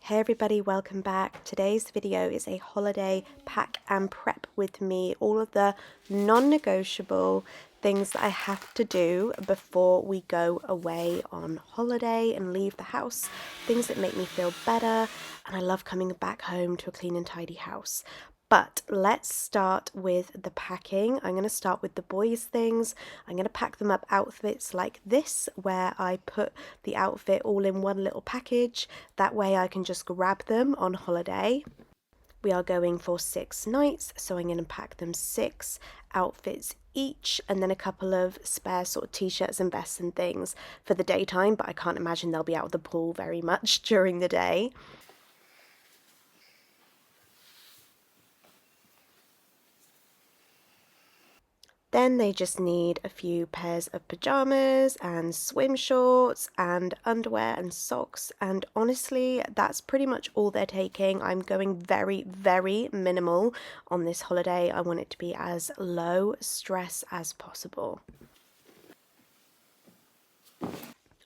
Hey everybody, welcome back. Today's video is a holiday pack and prep with me. All of the non-negotiable things that I have to do before we go away on holiday and leave the house. Things that make me feel better, and I love coming back home to a clean and tidy house. But let's start with the packing. I'm going to start with the boys' things. I'm going to pack them up outfits like this, where I put the outfit all in one little package. That way I can just grab them on holiday. We are going for 6 nights, so I'm going to pack them 6 outfits each, and then a couple of spare sort of t-shirts and vests and things for the daytime, but I can't imagine they'll be out of the pool very much during the day. Then they just need a few pairs of pajamas and swim shorts and underwear and socks, and honestly that's pretty much all they're taking. I'm going very minimal on this holiday. I want it to be as low stress as possible.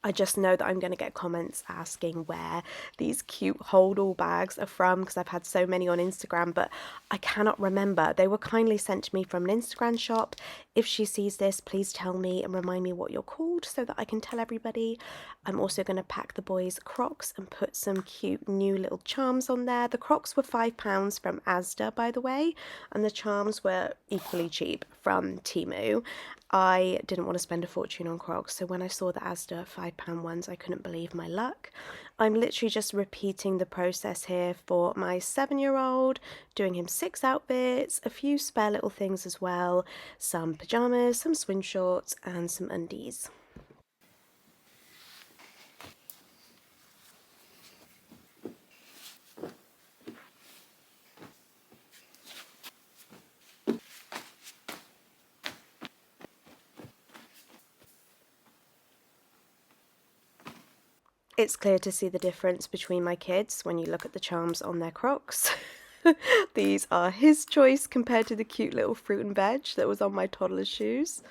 I just know that I'm going to get comments asking where these cute hold-all bags are from, because I've had so many on Instagram, but I cannot remember. They were kindly sent to me from an Instagram shop. If she sees this, please tell me and remind me what you're called so that I can tell everybody. I'm also going to pack the boys' Crocs and put some cute new little charms on there. The Crocs were £5 from Asda, by the way, and the charms were equally cheap from Temu. I didn't want to spend a fortune on Crocs, so when I saw the Asda £5 ones, I couldn't believe my luck. I'm literally just repeating the process here for my 7-year-old, doing him 6 outfits, a few spare little things as well, some pajamas, some swim shorts, and some undies. It's clear to see the difference between my kids when you look at the charms on their Crocs. These are his choice compared to the cute little fruit and veg that was on my toddler's shoes.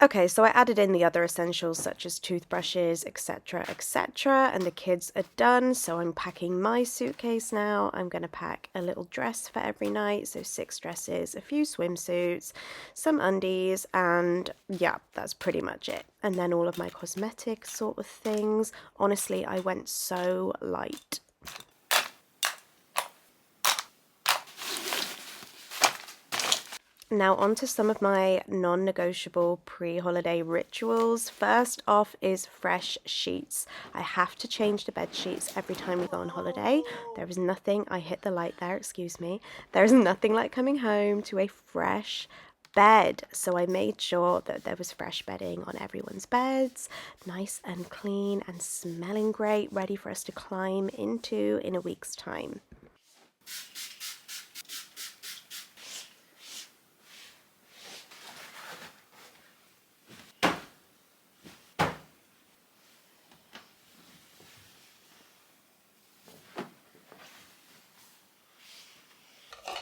Okay, so I added in the other essentials such as toothbrushes, etc, etc, and the kids are done, so I'm packing my suitcase now. I'm going to pack a little dress for every night, so 6 dresses, a few swimsuits, some undies, and yeah, that's pretty much it. And then all of my cosmetic sort of things. Honestly, I went so light. Now on to some of my non-negotiable pre-holiday rituals. First off is fresh sheets. I have to change the bed sheets every time we go on holiday. There is nothing, I hit the light there, excuse me. There is nothing like coming home to a fresh bed. So I made sure that there was fresh bedding on everyone's beds, nice and clean and smelling great, ready for us to climb into in a week's time.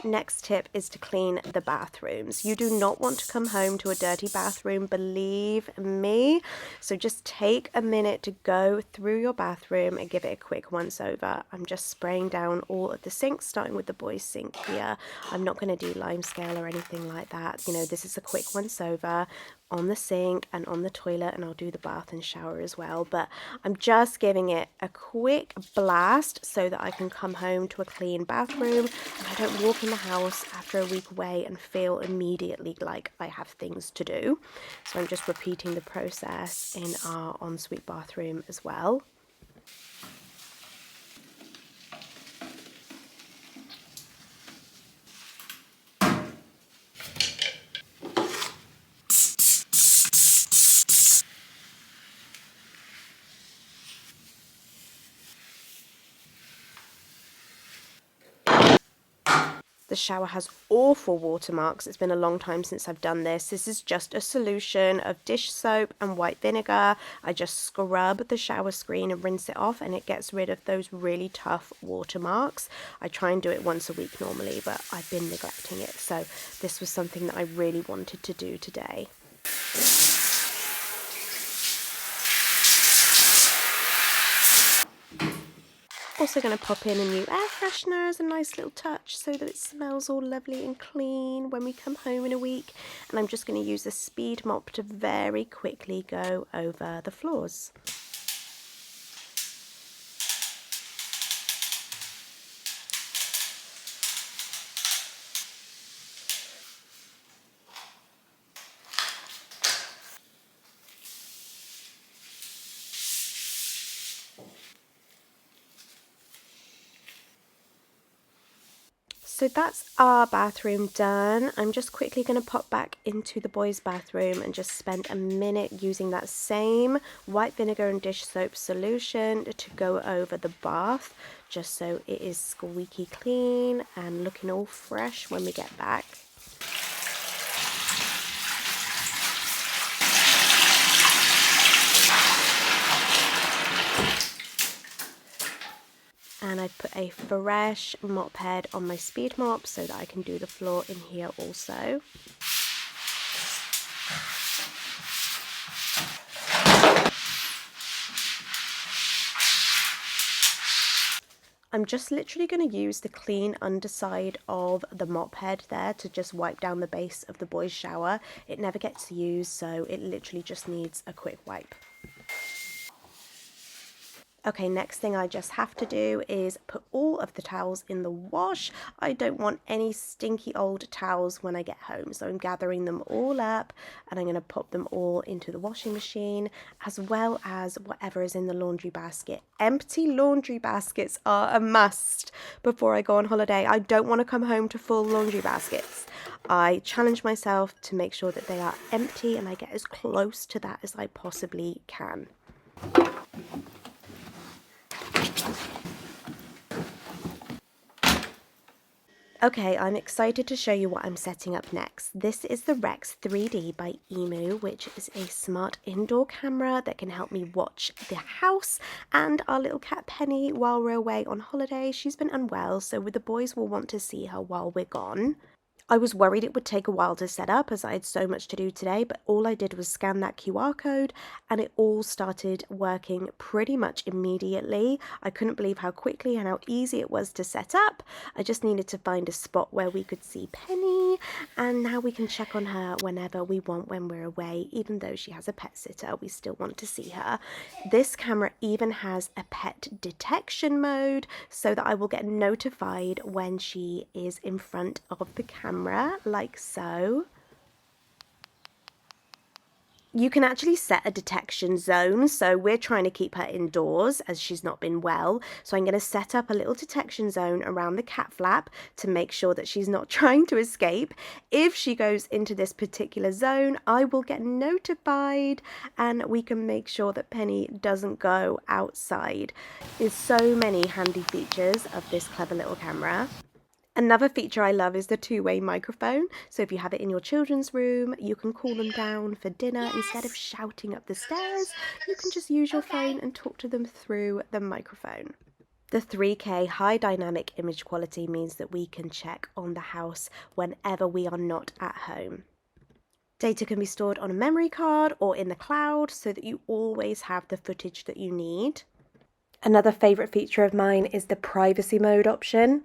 Next tip is to clean the bathrooms. You do not want to come home to a dirty bathroom, believe me. So just take a minute to go through your bathroom and give it a quick once over. I'm just spraying down all of the sinks, starting with the boys' sink here. I'm not going to do lime scale or anything like that. You know, this is a quick once over on the sink and on the toilet, and I'll do the bath and shower as well, but I'm just giving it a quick blast so that I can come home to a clean bathroom and I don't walk in the house after a week away and feel immediately like I have things to do. So I'm just repeating the process in our ensuite bathroom as well. The shower has awful watermarks. It's been a long time since I've done this. This is just a solution of dish soap and white vinegar. I just scrub the shower screen and rinse it off, and it gets rid of those really tough watermarks. I try and do it once a week normally, but I've been neglecting it. So this was something that I really wanted to do today. Also going to pop in a new air freshener as a nice little touch so that it smells all lovely and clean when we come home in a week. And I'm just going to use a speed mop to very quickly go over the floors. So that's our bathroom done. I'm just quickly going to pop back into the boys' bathroom and just spend a minute using that same white vinegar and dish soap solution to go over the bath, just so it is squeaky clean and looking all fresh when we get back. And I've put a fresh mop head on my speed mop so that I can do the floor in here also. I'm just literally going to use the clean underside of the mop head there to just wipe down the base of the boys' shower. It never gets used, so it literally just needs a quick wipe. Okay, next thing I just have to do is put all of the towels in the wash. I don't want any stinky old towels when I get home, so I'm gathering them all up and I'm going to pop them all into the washing machine, as well as whatever is in the laundry basket. Empty laundry baskets are a must before I go on holiday. I don't want to come home to full laundry baskets. I challenge myself to make sure that they are empty, and I get as close to that as I possibly can. Okay, I'm excited to show you what I'm setting up next. This is the Rex 3D by Emu, which is a smart indoor camera that can help me watch the house and our little cat Penny while we're away on holiday. She's been unwell, so the boys will want to see her while we're gone. I was worried it would take a while to set up as I had so much to do today, but all I did was scan that QR code and it all started working pretty much immediately. I couldn't believe how quickly and how easy it was to set up. I just needed to find a spot where we could see Penny, and now we can check on her whenever we want when we're away. Even though she has a pet sitter, we still want to see her. This camera even has a pet detection mode so that I will get notified when she is in front of the camera, like so. You can actually set a detection zone, so we're trying to keep her indoors as she's not been well. So I'm going to set up a little detection zone around the cat flap to make sure that she's not trying to escape. If she goes into this particular zone, I will get notified and we can make sure that Penny doesn't go outside. There's so many handy features of this clever little camera. Another feature I love is the two-way microphone. So if you have it in your children's room, you can call them down for dinner. Instead of shouting up the stairs, you can just use your phone and talk to them through the microphone. The 3K high dynamic image quality means that we can check on the house whenever we are not at home. Data can be stored on a memory card or in the cloud so that you always have the footage that you need. Another favourite feature of mine is the privacy mode option.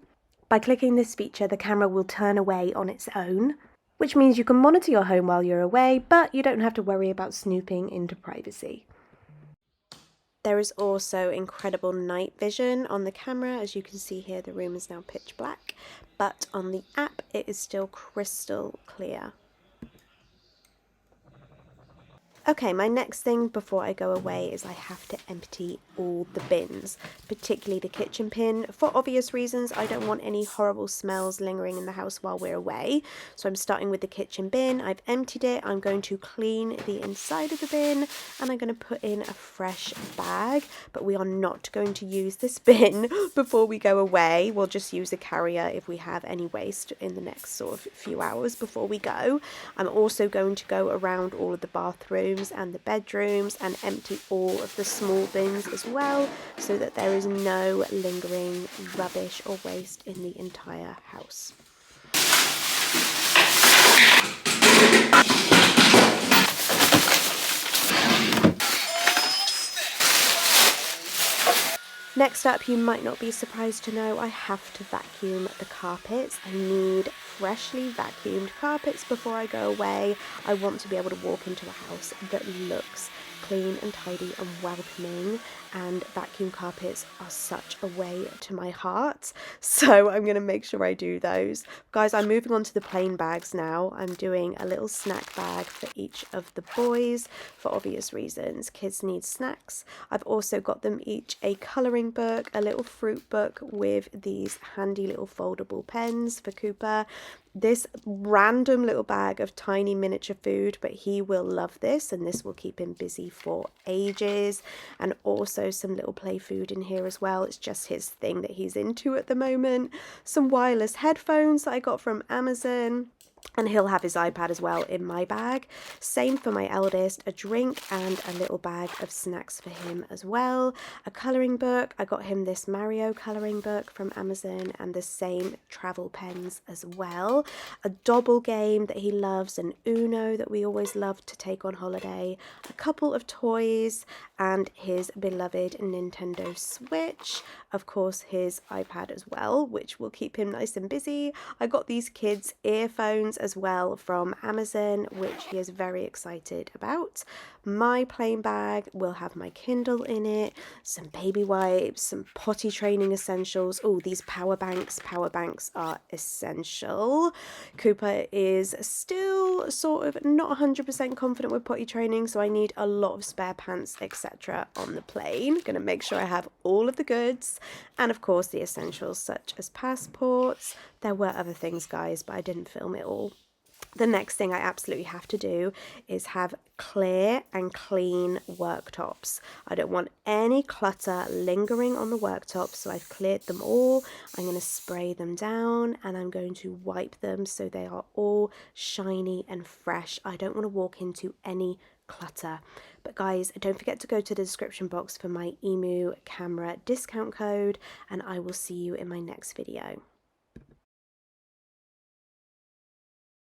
By clicking this feature, the camera will turn away on its own, which means you can monitor your home while you're away, but you don't have to worry about snooping into privacy. There is also incredible night vision on the camera. As you can see here, the room is now pitch black, but on the app it is still crystal clear. Okay, my next thing before I go away is I have to empty all the bins, particularly the kitchen bin. For obvious reasons, I don't want any horrible smells lingering in the house while we're away. So I'm starting with the kitchen bin. I've emptied it. I'm going to clean the inside of the bin and I'm going to put in a fresh bag. But we are not going to use this bin before we go away. We'll just use a carrier if we have any waste in the next sort of few hours before we go. I'm also going to go around all of the bathrooms and the bedrooms and empty all of the small bins as well, so that there is no lingering rubbish or waste in the entire house. Next up, you might not be surprised to know I have to vacuum the carpets. I need freshly vacuumed carpets before I go away. I want to be able to walk into a house that looks clean and tidy and welcoming, and vacuum carpets are such a way to my heart, so I'm going to make sure I do those. Guys, I'm moving on to the plain bags now. I'm doing a little snack bag for each of the boys for obvious reasons. Kids need snacks. I've also got them each a colouring book, a little fruit book with these handy little foldable pens for Cooper, this random little bag of tiny miniature food, but he will love this and this will keep him busy for ages, and also some little play food in here as well. It's just his thing that he's into at the moment. Some wireless headphones that I got from Amazon, and he'll have his iPad as well in my bag. Same for my eldest, a drink and a little bag of snacks for him as well. A colouring book, I got him this Mario colouring book from Amazon, and the same travel pens as well. A Dobble game that he loves, an Uno that we always love to take on holiday, a couple of toys, and his beloved Nintendo Switch. Of course, his iPad as well, which will keep him nice and busy. I got these kids' earphones as well from Amazon, which he is very excited about. My plain bag will have my Kindle in it, some baby wipes, some potty training essentials. Oh, these power banks. Power banks are essential. Cooper is still sort of not 100% confident with potty training, so I need a lot of spare pants, etc. on the plane. Gonna make sure I have all of the goods, and of course the essentials such as passports. There were other things, guys, but I didn't film it all. The next thing I absolutely have to do is have clear and clean worktops. I don't want any clutter lingering on the worktops, so I've cleared them all. I'm going to spray them down and I'm going to wipe them so they are all shiny and fresh. I don't want to walk into any clutter. But guys, don't forget to go to the description box for my Emu camera discount code, and I will see you in my next video.